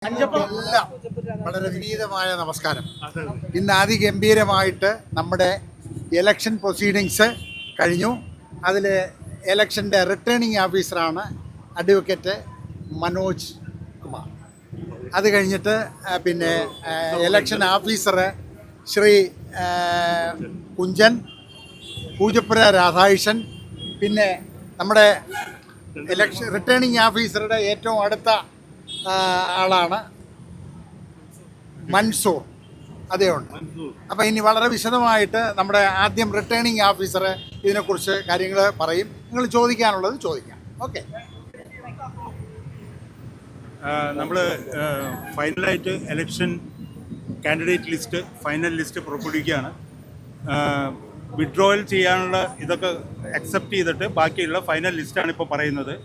എല്ലാം വളരെ വിനീതമായ നമസ്കാരം. ഇന്ന് അതിഗംഭീരമായിട്ട് നമ്മുടെ ഇലക്ഷൻ പ്രൊസീഡിങ്സ് കഴിഞ്ഞു. അതിൽ ഇലക്ഷൻ്റെ റിട്ടേണിംഗ് ഓഫീസറാണ് അഡ്വക്കേറ്റ് മനോജ് കുമാർ. അത് കഴിഞ്ഞിട്ട് പിന്നെ ഇലക്ഷൻ ഓഫീസർ ശ്രീ കുഞ്ചൻ, പൂജപ്പുര രാധാകൃഷ്ണൻ, പിന്നെ നമ്മുടെ ഇലക്ഷൻ റിട്ടേണിംഗ് ഓഫീസറുടെ ഏറ്റവും അടുത്ത ആളാണ് മൻസൂർ. അതേ ഉണ്ട്. അപ്പോൾ ഇനി വളരെ വിശദമായിട്ട് നമ്മുടെ ആദ്യം റിട്ടേണിംഗ് ഓഫീസർ ഇതിനെക്കുറിച്ച് കാര്യങ്ങൾ പറയും. നിങ്ങൾ ചോദിക്കാനുള്ളത് ചോദിക്കാം. ഓക്കെ. നമ്മൾ ഫൈനലായിട്ട് election candidate list, final list പുറപ്പെടുവിക്കുകയാണ്. വിഡ്രോവൽ ചെയ്യാനുള്ള ഇതൊക്കെ അക്സെപ്റ്റ് ചെയ്തിട്ട് ബാക്കിയുള്ള ഫൈനൽ ലിസ്റ്റാണ് ഇപ്പോൾ പറയുന്നത്.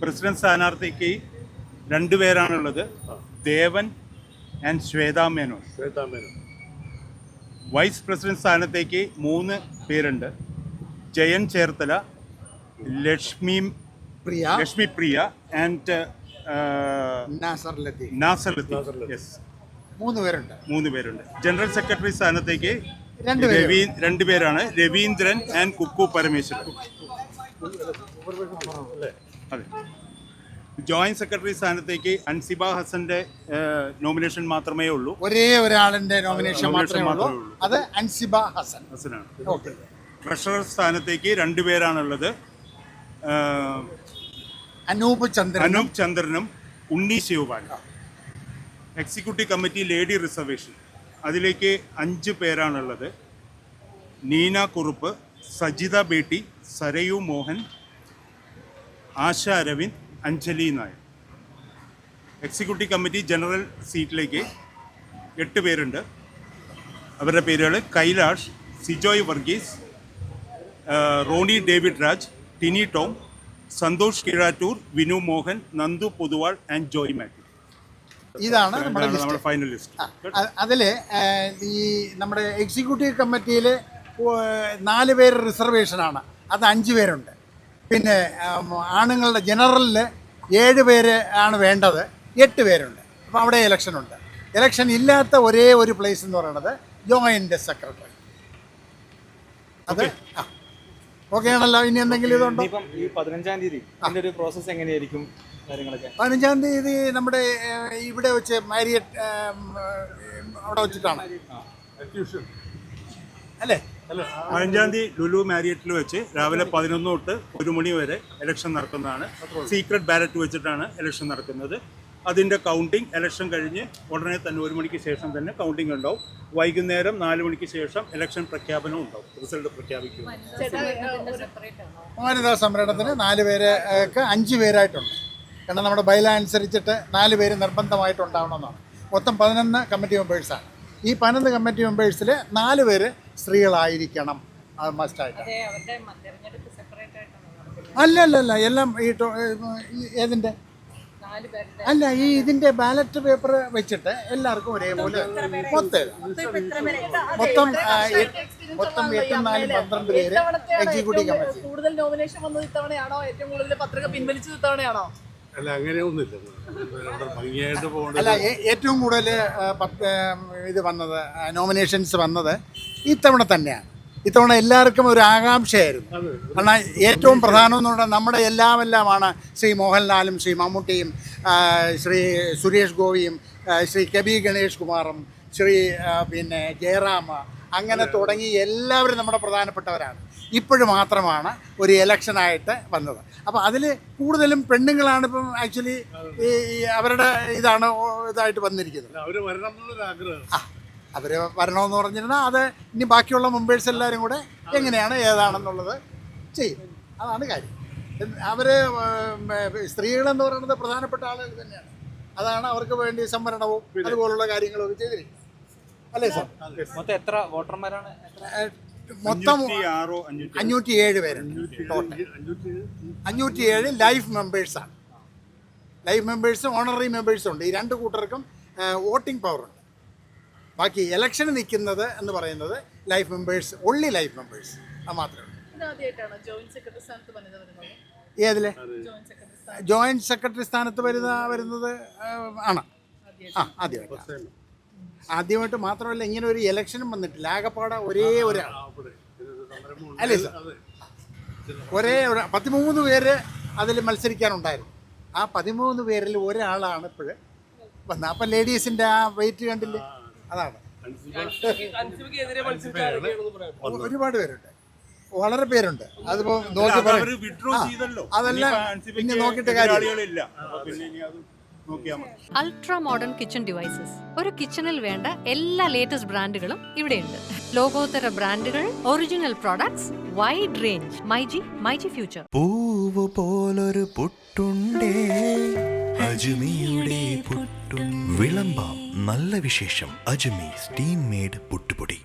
പ്രസിഡന്റ് സ്ഥാനാർത്ഥിക്ക് 2 പേരാണുള്ളത്, Devan and Shweta Menon. Vice president സ്ഥാനത്തേക്ക് 3 പേരുണ്ട്, ജയൻ ചേർത്തല, ലക്ഷ്മി പ്രിയ ആൻഡ് നാസർ ലത്തീഫ്. യെസ്, 3 പേരുണ്ട്. ജനറൽ സെക്രട്ടറി സ്ഥാനത്തേക്ക് 2 പേരാണ്, രവീന്ദ്രൻ ആൻഡ് കുക്കു പരമേശ്വരൻ. അതെ. ജോയിന്റ് സെക്രട്ടറി സ്ഥാനത്തേക്ക് അൻസിബ ഹസന്റെ നോമിനേഷൻ മാത്രമേ ഉള്ളൂ. ഒരേ ഒരാളിന്റെ നോമിനേഷൻ മാത്രമേ ഉള്ളൂ, അത് അൻസിബ ഹസനാണ്. ട്രഷറർ സ്ഥാനത്തേക്ക് 2 പേരാണുള്ളത്, അനൂപ് ചന്ദ്രനും Unni Sivapal. Executive committee lady reservation, അതിലേക്ക് 5 പേരാണുള്ളത്, Neena Kurup, Sajitha Betty, Sarayu Mohan, Asha Aravind, Anjali Nair. Executive committee general സീറ്റിലേക്ക് 8 പേരുണ്ട്. അവരുടെ പേരുകൾ കൈലാഷ്, സിജോയ് വർഗീസ്, റോണി ഡേവിഡ് രാജ്, ടിനി ടോം, സന്തോഷ് കിഴാറ്റൂർ, വിനു മോഹൻ, നന്ദു പൊതുവാൾ ആൻഡ് ജോയ് മാത്യു. ഇതാണ് നമ്മുടെ ഫൈനൽ ലിസ്റ്റ്. അതിൽ ഈ നമ്മുടെ എക്സിക്യൂട്ടീവ് കമ്മിറ്റിയിൽ 4 പേര് റിസർവേഷനാണ്, അത് 5 പേരുണ്ട്. പിന്നെ ആണുങ്ങളുടെ ജനറലിൽ 7 പേര് ആണ് വേണ്ടത്, 8 പേരുണ്ട്. അപ്പോൾ അവിടെ ഇലക്ഷനുണ്ട്. ഇലക്ഷൻ ഇല്ലാത്ത ഒരേ ഒരു പ്ലേസ് എന്ന് പറയുന്നത് ജോയിൻ്റ് സെക്രട്ടറി. അത് ഓക്കെ ആണല്ലോ. ഇനി എന്തെങ്കിലും ഇതുണ്ടോ? ഈ 15-ാം തീയതി അതിൻ്റെ ഒരു പ്രോസസ്സ് എങ്ങനെയായിരിക്കും കാര്യങ്ങളൊക്കെ? 15-ാം തീയതി നമ്മുടെ ഇവിടെ വെച്ച് മാരിയറ്റ് അവിടെ വെച്ചിട്ടാണ് അല്ലേ? 15-ാം തീയതി ലുലു മാരിയറ്റിൽ വെച്ച് രാവിലെ 11 തൊട്ട് 1 മണി വരെ ഇലക്ഷൻ നടക്കുന്നതാണ്. സീക്രട്ട് ബാലറ്റ് വെച്ചിട്ടാണ് ഇലക്ഷൻ നടക്കുന്നത്. അതിൻ്റെ കൗണ്ടിങ് ഇലക്ഷൻ കഴിഞ്ഞ് ഉടനെ തന്നെ 1 മണിക്ക് ശേഷം തന്നെ കൗണ്ടിങ് ഉണ്ടാവും. വൈകുന്നേരം 4 മണിക്ക് ശേഷം ഇലക്ഷൻ പ്രഖ്യാപനം ഉണ്ടാവും, റിസൾട്ട് പ്രഖ്യാപിക്കും. വനിതാ സംവരണത്തിന് 4 പേർക്ക് 5 പേരായിട്ടുണ്ട്. കാരണം നമ്മുടെ ബൈല അനുസരിച്ചിട്ട് 4 പേര് നിർബന്ധമായിട്ടുണ്ടാവണമെന്നാണ്. മൊത്തം 11 കമ്മിറ്റി മെമ്പേഴ്സാണ്. ഈ 11 കമ്മിറ്റി മെമ്പേഴ്സിൽ 4 പേര് സ്ത്രീകളായിരിക്കണം, അത് മസ്റ്റായിട്ട്. അല്ല എല്ലാം ഈ ഏതിൻ്റെ അല്ല, ഈ ഇതിൻ്റെ ബാലറ്റ് പേപ്പർ വെച്ചിട്ട് എല്ലാവർക്കും ഒരേപോലെ മൊത്തം 8 4 12 പേര് എക്സിക്യൂട്ടീവ് കമ്മിറ്റി. കൂടുതൽ നോമിനേഷൻ വന്നത് ഇത്തവണയാണോ? ഏറ്റവും കൂടുതൽ പത്രിക പിൻവലിച്ചത് ഇത്തവണയാണോ? അല്ല, അങ്ങനെയൊന്നുമില്ല. അല്ല, ഏറ്റവും കൂടുതൽ ഇത് വന്നത് നോമിനേഷൻസ് വന്നത് ഇത്തവണ തന്നെയാണ്. ഇത്തവണ എല്ലാവർക്കും ഒരു ആകാംക്ഷയായിരുന്നു. കാരണം ഏറ്റവും പ്രധാനം എന്ന് പറഞ്ഞാൽ നമ്മുടെ എല്ലാമാണ് ശ്രീ മോഹൻലാലും ശ്രീ മമ്മൂട്ടിയും ശ്രീ സുരേഷ് ഗോപിയും ശ്രീ കബി ഗണേഷ് കുമാറും ശ്രീ പിന്നെ ജയറാം, അങ്ങനെ തുടങ്ങി എല്ലാവരും നമ്മുടെ പ്രധാനപ്പെട്ടവരാണ്. ഇപ്പോഴും മാത്രമാണ് ഒരു ഇലക്ഷനായിട്ട് വന്നത്. അപ്പോൾ അതിൽ കൂടുതലും പെണ്ണുങ്ങളാണ് ഇപ്പം ആക്ച്വലി അവരുടെ ഇതായിട്ട് വന്നിരിക്കുന്നത്. അവർ വരണം എന്നുള്ളൊരു ആഗ്രഹം. അവർ വരണമെന്ന് പറഞ്ഞിരുന്നാൽ അത് ഇനി ബാക്കിയുള്ള മെമ്പേഴ്സ് എല്ലാവരും കൂടെ എങ്ങനെയാണ് ഏതാണെന്നുള്ളത് ചെയ്യും. അതാണ് കാര്യം. അവർ സ്ത്രീകളെന്ന് പറയുന്നത് പ്രധാനപ്പെട്ട ആളുകൾ തന്നെയാണ്. അതാണ് അവർക്ക് വേണ്ടി സംവരണവും അതുപോലുള്ള കാര്യങ്ങളൊക്കെ ചെയ്തിരിക്കുന്നത്. അല്ലേ സാർ? മൊത്തം എത്ര വോട്ടർമാരാണ്? മൊത്തം 507 പേരുണ്ട് ടോട്ടൽ. 507 ലൈഫ് മെമ്പേഴ്സാണ്. ലൈഫ് മെമ്പേഴ്സും ഓണററി മെമ്പേഴ്സും ഉണ്ട്. ഈ 2 കൂട്ടർക്കും വോട്ടിംഗ് പവറുണ്ട്. ബാക്കി ഇലക്ഷന് നിൽക്കുന്നത് എന്ന് പറയുന്നത് life members, only life members, അത് മാത്രമേ ഉള്ളൂ. ഏതിലെ ജോയിന്റ് സെക്രട്ടറി സ്ഥാനത്ത് വരുന്നത് ആണ്. ആദ്യമായിട്ട് മാത്രമല്ല ഇങ്ങനെ ഒരു ഇലക്ഷനും വന്നിട്ടില്ല. ആകെപ്പാടെ ഒരേ ഒരാൾ അല്ലേ സാർ? ഒരേ 13 പേര് അതിൽ മത്സരിക്കാനുണ്ടായിരുന്നു. ആ 13 പേരിൽ ഒരാളാണ് ഇപ്പോഴ് വന്നത്. അപ്പം ലേഡീസിൻ്റെ ആ വെയിറ്റ് കണ്ടില്ലേ, അതാണ്. ഒരുപാട് പേരുണ്ട്, വളരെ പേരുണ്ട്. അതിപ്പോൾ നോക്കി പറയാം, അതെല്ലാം പിന്നെ നോക്കിയിട്ട് കാര്യമില്ല. Ultra modern kitchen devices. ഒരു കിച്ചണിൽ വേണ്ട എല്ലാ ലേറ്റസ്റ്റ് ബ്രാൻഡുകളും ഇവിടെയുണ്ട്. ലോകോത്തര ബ്രാൻഡുകൾ, original products, wide range. MyG future. പൂവ് പോലൊരു പുട്ടുണ്ടേ അജ്മിയുടെ പുട്ടും. വിളമ്പാം നല്ല വിശേഷം. അജ്മി സ്റ്റീം മെയ്ഡ് പുട്ടുപൊടി.